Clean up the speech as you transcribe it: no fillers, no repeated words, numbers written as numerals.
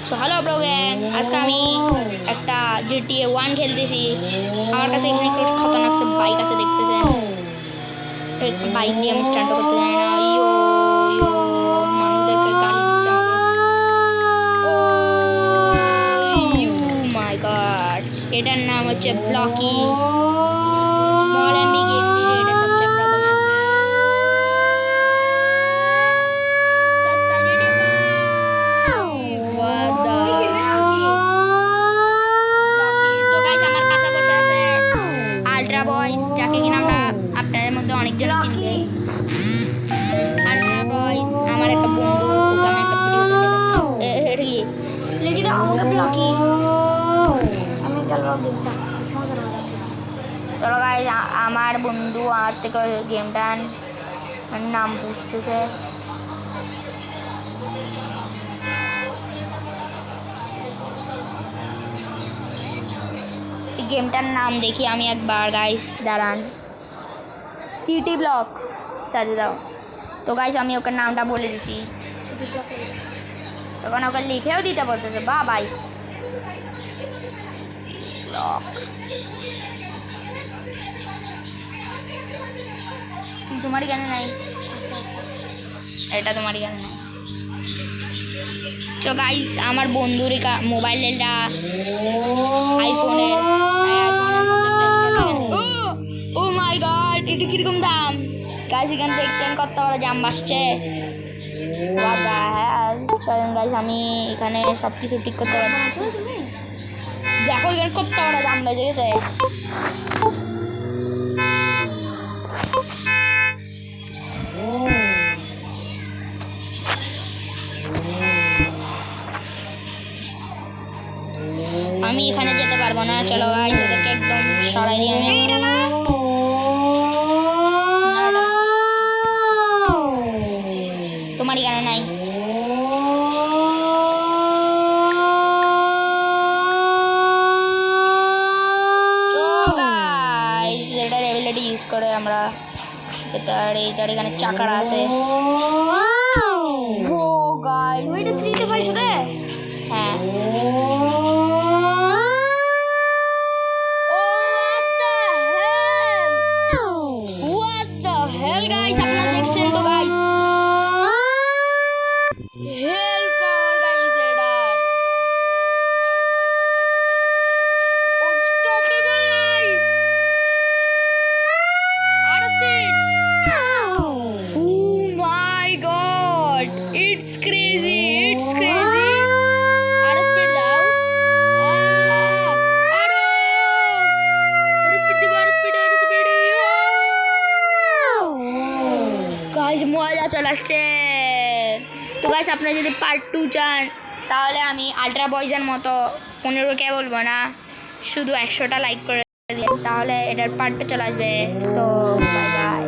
So hello bro gang, আজকে আমি একটা GTA 1 খেলতেছি। আমার কাছে এখানে একটু খতরনাক সব বাইক আছে দেখতেছেন। বাইক দিয়ে আমি স্টান্ট করতে জানি না। ইয়ো ইয়ো মানুষদেরকে গাড়ি দিচ্ছে আমাকে। ও ইউ মাই গড, এটার নাম হচ্ছে ব্লকি স্মল এমবি গেম দিয়ে এটা সবচেয়ে প্রথম আসবে। সস্তা GTA what the তো গাইস আমার পাশে বসে আছে আল্ট্রা বয়েস, যাকে কিনা আমরা আপনাদের মধ্যে অনেকজন চিনবে। আল্ট্রা বয়েস আমার একটা বন্ধু, ওকে আমি একটা ভিডিও দেখেছি। लेकिन আমাকে ব্লকি আমি গেল গেমটা চলো গাইস, আমার বন্ধু আমার থেকে গেমটার নাম বুঝতেছে। গেমটার নাম দেখি আমি একবার গাইস, দাঁড়ান। সিটি ব্লক সার্চ দাও। তো গাইস আমি ওকে নামটা বলে দিছি, তখন ওকে লিখেও দিতে বলতেছে বা ভাই ব্লক। তোমারই গানে নাই, এটা তোমারই গানে নাই। তো গাইস আমার বন্ধুর মোবাইলটা আইফোনের, ও মাই গড, এটা কিরকম দাম গাইস? এখানে দেখছেন কত বড় জাম বাসছে। চলেন গাইস, আমি এখানে সব কিছু ঠিক করতে পারছি। দেখো এখানে কত বড় জাম বেজে গেছে। আমি এখানে যেতে পারবো না। চলো গাইস ওদেরকে একদম সরাই দিই আমি। তোমারই গানে নাই। এটার এবিলিটি ইউজ করে আমরা এটার এখানে চাকারা আছে। ও গাইস ওইটা ফ্রিতে পাইছো রে? হ্যাঁ। What the hell guys, আপনারা দেখছেন তো গাইস, হেল পাওয়ার গাইস, এটা আনস্টপেবল গাইস, আর speed. Oh my god, it's crazy, it's crazy. আর স্পিড দাও। গাইস মজা চলে আসছে। তো গাইস আপনারা যদি পার্ট 2 চান, তাহলে আমি আল্ট্রা বয়েজের মতো 15কে বলবো না, শুধু 100টা লাইক করে দিন, তাহলে এটার পার্ট 2 চলে আসবে। তো বাই বাই।